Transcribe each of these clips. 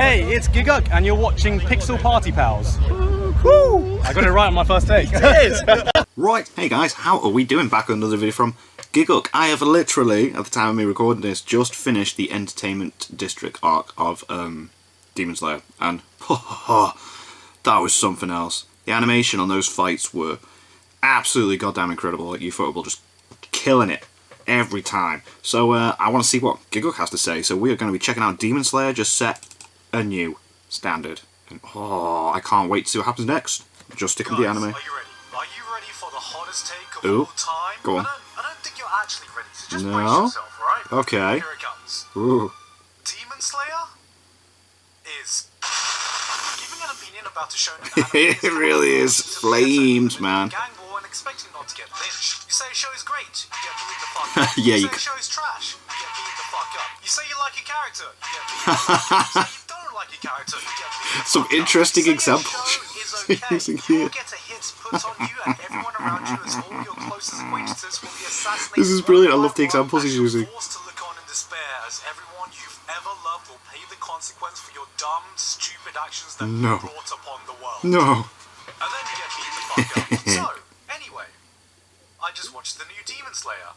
Hey, it's Gigguk, and you're watching Pixel Party Pals. Woo! I got it right on my first take. Right, hey guys, how are we doing? Back with another video from Gigguk. I have literally, at the time of me recording this, just finished the Entertainment District arc of Demon Slayer, and that was something else. The animation on those fights were absolutely goddamn incredible. Like Ufotable just killing it every time. So I want to see what Gigguk has to say. So we are going to be checking out Demon Slayer, just set a new standard. And I can't wait to see what happens next. Just stick with the anime. Are you ready? Are you ready for the hottest take of Ooh, all time? go on. I don't think you're actually ready, so just No? brace yourself, alright? Okay. Here it comes. Ooh. Demon Slayer is giving an opinion about the shonen anime. It really is flames, man. Gang war and expecting not to get lynched. You say a show is great, you get beaten the fuck up. Yeah, you you say a show is trash, you get beaten the fuck up. You say you like a character, you get beaten the fuck up. You say you don't like a character, you get beaten the Some fuck up. interesting You say examples. a show is okay, you will get a hit put on you and everyone around you as all your closest acquaintances will be assassinated. This is brilliant. I love the examples he's using. Forced to look on in despair as everyone you've ever loved will pay the consequence for your dumb, stupid actions that you brought upon the world. No. And then you get beaten the fuck up. So, anyway, I just watched the new Demon Slayer.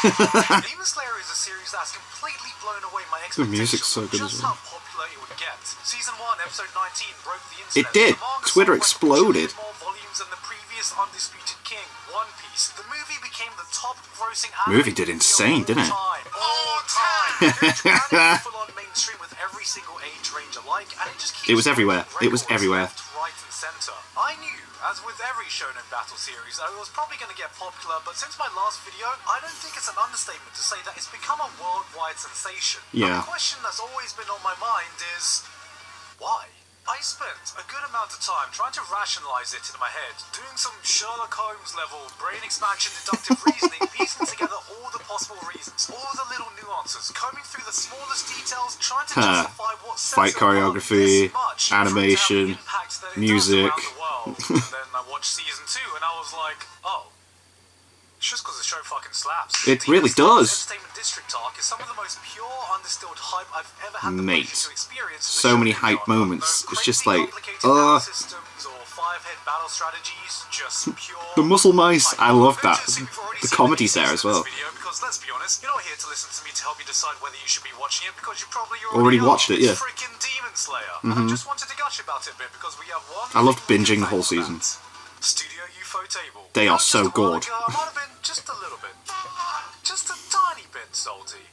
Demon Slayer is a series that's completely blown away my The expectations music's so good just as well. how popular it would get. Season 1, episode 19 broke the It internet. did. The manga Twitter sold like exploded. 2 more volumes than the previous Undisputed King, One Piece. The movie became the top grossing Movie did insane, didn't it? All time. Japan is full on mainstream with every single age range alike, and it just keeps It was everywhere. It was records everywhere. left, right, and center. I knew, as with every shonen battle series, that it was probably going to get popular, but since my last video, I don't think it's an understatement to say that it's become a worldwide sensation. Yeah. And the question that's always been on my mind is, why? I spent a good amount of time trying to rationalize it in my head, doing some Sherlock Holmes level brain expansion deductive reasoning, piecing together all the possible reasons, all the little nuances, combing through the smallest details, trying to justify what sets Fight it apart choreography, this much, animation, for it to have the impact that it music. does around the world. And then I watched season 2 and I was like, oh. It's just because the show fucking slaps. It really does. Entertainment District arc is some of the most pure, undistilled hype I've ever had the Mate, pleasure to experience. so many hype moments. No It's just crazy like, complicated battle systems or 5-head battle strategies, just pure The muscle mice, hype. I love that. Don't just assume you've already The seen comedy's the there as details well. in this video, because let's be honest, you're not here to listen to me to help you decide whether you should be watching it, because you probably Already watched it, yeah. Freaking Demon Slayer. And I just wanted to gush about it a bit because we have one. I loved thing binging the to whole thank season. for that. Studio Ufotable. They are Just so a while good. ago, I might have been just a little bit. Just a tiny bit salty.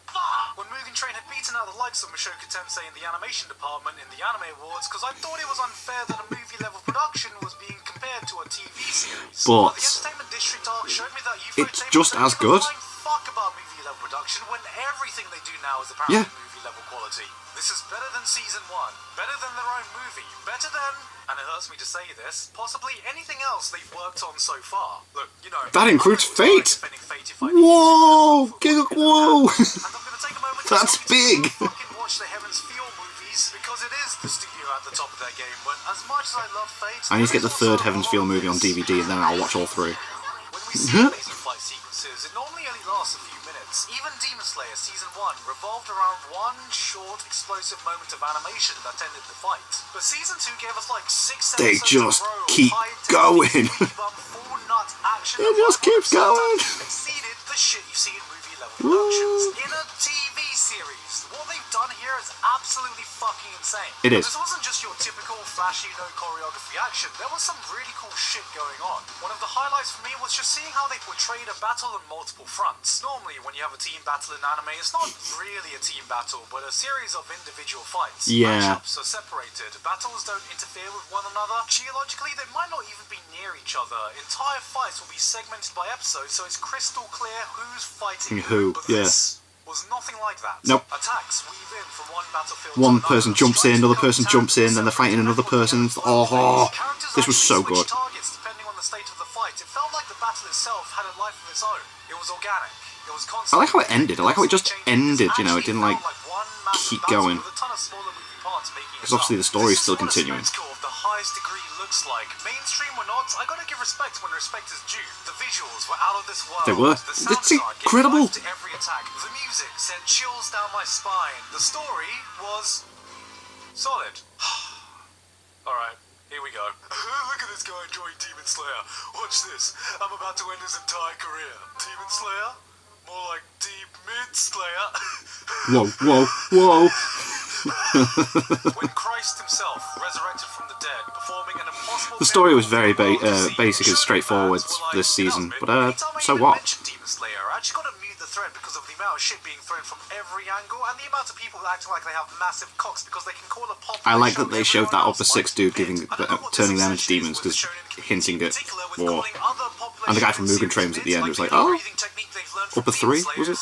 When Moving Train had beaten out the likes of Mushoku Tensei in the animation department in the Anime Awards, because I thought it was unfair that a movie-level production was being compared to a TV series. But the Entertainment District arc showed me that it's Ufotable just don't as give a good. flying fuck about movie-level production when everything they do now is apparently Yeah. movie-level quality. This is better than season 1, better than their own movie, better than, and it hurts me to say this, possibly anything else they've worked on so far. Look, you know, That includes I'm always Fate. defending Fate if I need to. Whoa! Gigguk, whoa! And I'm gonna take a moment to That's tell you big. to fucking watch the Heaven's Feel movies, because it is the studio at the top of their game. But as much as I love Fate, I need to get the there is third also Heaven's a Feel lot of movie on this. DVD, and then I'll watch all three. When we see amazing fight sequences, it normally only lasts a few minutes. Even Demon Slayer Season 1 revolved around one short, explosive moment of animation that ended the fight. But Season 2 gave us like 6 They episodes just in a row of keep high-intensity, going. squeaky-bum, full-nut action It just that keeps going. exceeded the shit you see in movie-level productions. In a TV series, what they've done here is absolutely fucking insane. It is. This wasn't just your typical flashy, no choreography action. There was some really cool shit going on. One of the highlights for me was just seeing how they portrayed a battle on multiple fronts. Normally, when you have a team battle in anime, it's not really a team battle, but a series of individual fights. Yeah. Matchups are separated. Battles don't interfere with one another. Geologically, they might not even be near each other. Entire fights will be segmented by episode, so it's crystal clear who's fighting Who, But yeah. this was nothing like that. Nope. Attacks weave in from one battlefield One to person another, jumps in, trying to another cut person down jumps in, then they're fighting another person. Oh, Characters this was so actually good. switch targets depending on the state of the fight. It felt like the battle itself had a life of its own. It was organic. It was constant. I like how it ended. I like how it just ended, you know, it didn't like keep going. Because obviously the story is still continuing. The highest degree look looks like. Mainstream or not, I gotta give respect when respect is due. The visuals were out of this world. They were. The It's soundtrack gave incredible. life to every attack. The music sent chills down my spine. The story was solid. Alright, here we go. Look at this guy enjoying Demon Slayer. Watch this. I'm about to end his entire career. Demon Slayer? More like Deep Mid Slayer. Whoa, whoa, whoa. When Christ himself resurrected from the dead, performing an impossible... The story was very basic and straightforward this season, but so what? Demon Slayer, I actually got to mute the thread because of the amount of shit being thrown from every angle and the amount of people acting like they have massive cocks because they can call a pop. I like that they showed that Upper Six dude turning them into demons, because hinting at war. And the guy from Mugen Trains at the end was like, oh, Upper Three, was it?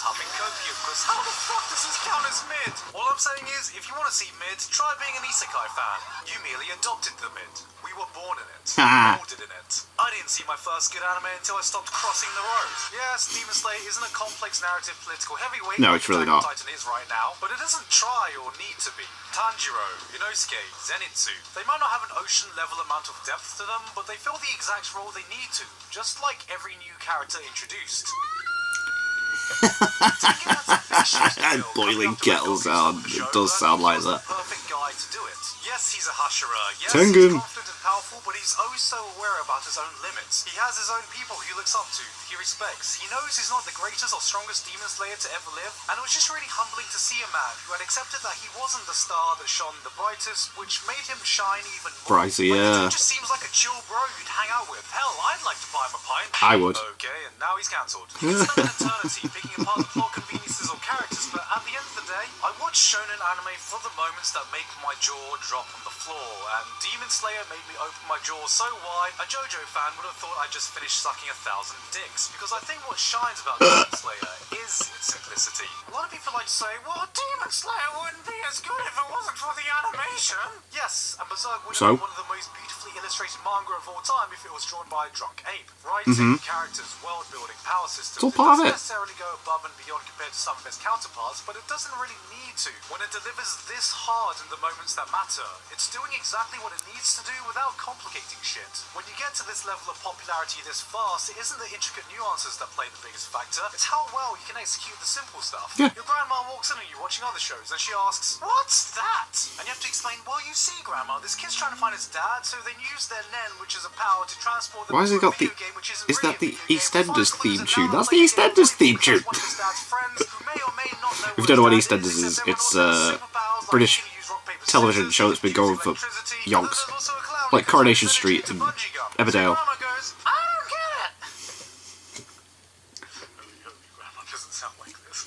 How the fuck does this count as mid? All I'm saying is, if you want to see mid, try being an isekai fan. You merely adopted the mid. We were born in it. Molded in it. I didn't see my first good anime until I stopped crossing the road. Yes, Demon Slayer isn't a complex narrative political heavyweight. No, it's really not. Titan is right now, but it doesn't try or need to be. Tanjiro, Inosuke, Zenitsu. They might not have an ocean-level amount of depth to them, but they fill the exact role they need to, just like every new character introduced. Boiling kettle sound. It does sound like that. Perfect guy to do it. Yes, he's a Hashira. Yes, Tengen. he's confident and powerful, but he's oh so aware about his own limits. He has his own people he looks up to, he respects. He knows he's not the greatest or strongest Demon Slayer to ever live, and it was just really humbling to see a man who had accepted that he wasn't the star that shone the brightest, which made him shine even more. Brighter, yeah. He just seems like a chill bro you'd hang out with. Hell, I'd like to buy him a pint. I would. Okay, and now he's cancelled. He can spend an eternity picking apart the plot conveniences or characters, but at the end of the day, I watch shonen anime for the moments that make my jaw drop on the floor, and Demon Slayer made me open my jaw so wide, a JoJo fan would have thought I just finished sucking 1,000 dicks, because I think what shines about Demon Slayer is its simplicity. A lot of people like to say, well, Demon Slayer wouldn't be as good if it wasn't for the animation. Yes, and Berserk would have been one of the most beautifully illustrated manga of all time if it was drawn by a drunk ape. Writing, characters, world building, power systems, It's all part of it. doesn't necessarily go above and beyond compared to some of its counterparts, but it doesn't really need to. When it delivers this hard in the moments that matter, it's doing exactly what it needs to do without complicating shit. When you get to this level of popularity this fast, it isn't the intricate nuances that play the biggest factor, it's how well you can execute the simple stuff. Yeah. Your grandma walks in on you watching other shows and she asks, what's that? And you have to explain, well, you see, Grandma, this kid's trying to find his dad, so they use their nen, which is a power to transport them. Why has it got the... Game, which Is that the really EastEnders theme tune? That's the EastEnders theme tune! If you don't know what EastEnders is, it's a British television show that's been going for yonks. Like Coronation Street and Emmerdale.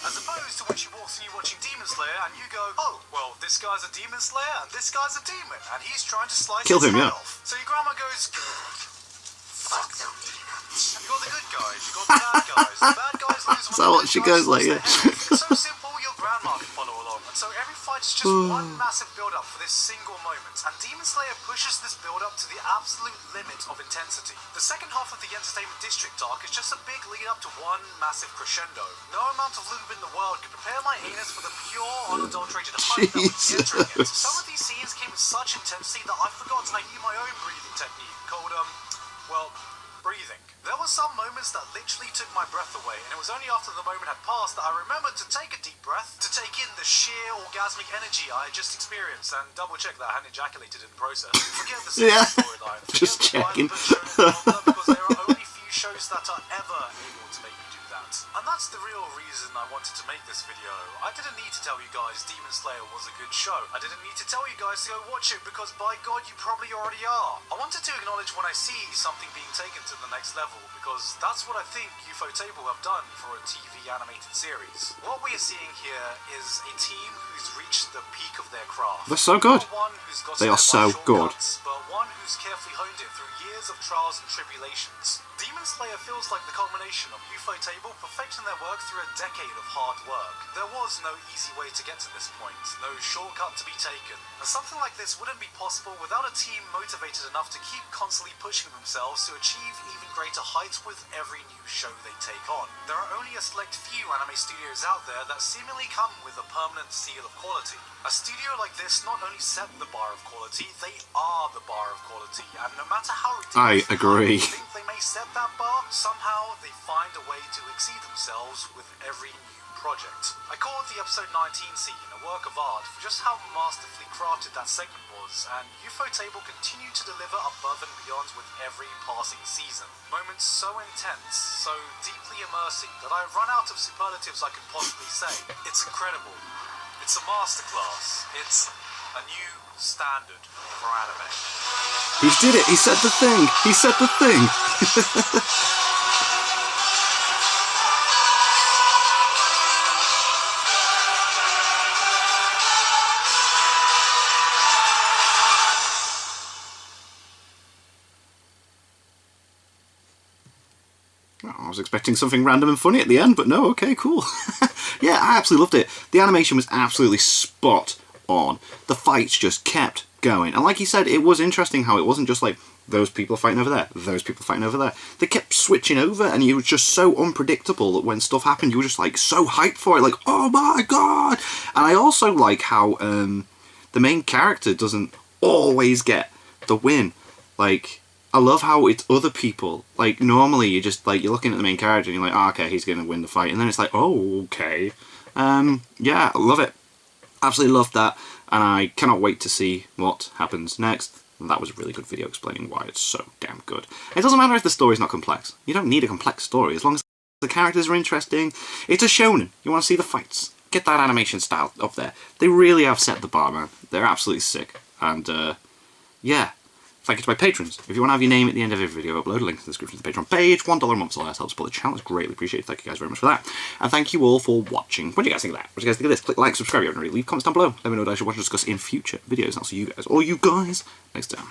As opposed to when she walks in you watching Demon Slayer and you go, oh, well, this guy's a Demon Slayer and this guy's a demon and he's trying to slice Kill his him, head yeah. off. So your grandma goes, fuck them demons. You got the good guys, you got the bad guys. The bad guys lose when So the what good she guys goes lose like, their yeah. head. It's so simple your grandma can follow along. And so every fight is just one massive build-up for this single moment. And Demon Slayer pushes this build-up to the absolute limit of intensity. The second half of the Entertainment District arc is just a big lead-up to one massive crescendo. No amount of lube in the world could prepare my anus for the pure, unadulterated hype that would be entering it. Some of these scenes came with such intensity that I forgot I knew my own breathing technique called, well, breathing. There were some moments that literally took my breath away, and it was only after the moment had passed that I remembered to take a deep breath, to take in the sheer orgasmic energy I had just experienced, and double check that I hadn't ejaculated in the process. Forget the storyline. Just checking. Because there are only few shows that are ever able to make me do that. And that's the real reason I wanted to make this video. I didn't need to tell you guys Demon Slayer was a good show. I didn't need to tell you guys to go watch it because by God you probably already are. I wanted to acknowledge when I see something being taken to the next level because that's what I think Ufotable have done for a TV animated series. What we are seeing here is a team who's reached the peak of their craft. They're so good. Not one who's got They are so good. but one who's carefully honed it through years of trials and tribulations. Demon Slayer feels like the culmination of Ufotable perfecting their work through a decade of hard work. There was no easy way to get to this point, no shortcut to be taken, and something like this wouldn't be possible without a team motivated enough to keep constantly pushing themselves to achieve even greater heights with every new show they take on. There are only a select few anime studios out there that seemingly come with a permanent seal of quality. A studio like this not only set the bar of quality, they are the bar of quality, and no matter how ridiculous I agree. they think they may set that bar, somehow they find a way to exceed themselves with every new project. I call the episode 19 scene a work of art for just how masterfully crafted that segment was, and Ufotable continued to deliver above and beyond with every passing season. Moments so intense, so deeply immersive, that I've run out of superlatives I can possibly say. It's incredible. It's a masterclass. It's a new standard for anime. He did it! He said the thing! He said the thing! I was expecting something random and funny at the end, but no, okay, cool. Yeah, I absolutely loved it. The animation was absolutely spot on. The fights just kept going. And like he said, it was interesting how it wasn't just like, those people are fighting over there, those people are fighting over there. They kept switching over, and it was just so unpredictable that when stuff happened, you were just like so hyped for it, like, oh my god! And I also like how the main character doesn't always get the win. Like, I love how it's other people. Like, normally you just, like, you're looking at the main character and you're like, oh, okay, he's going to win the fight. And then it's like, oh, okay. Yeah, I love it. Absolutely love that. And I cannot wait to see what happens next. And that was a really good video explaining why it's so damn good. It doesn't matter if the story's not complex. You don't need a complex story. As long as the characters are interesting. It's a shonen. You want to see the fights. Get that animation style up there. They really have set the bar, man. They're absolutely sick. And, yeah. Thank you to my patrons. If you want to have your name at the end of every video, upload a link to the description of the Patreon page. $1 a month or less helps support the channel. It's greatly appreciated. Thank you guys very much for that. And thank you all for watching. What do you guys think of that? What do you guys think of this? Click like, subscribe if you haven't already. Leave comments down below. Let me know what I should watch and discuss in future videos. And I'll see you guys, or you guys, next time.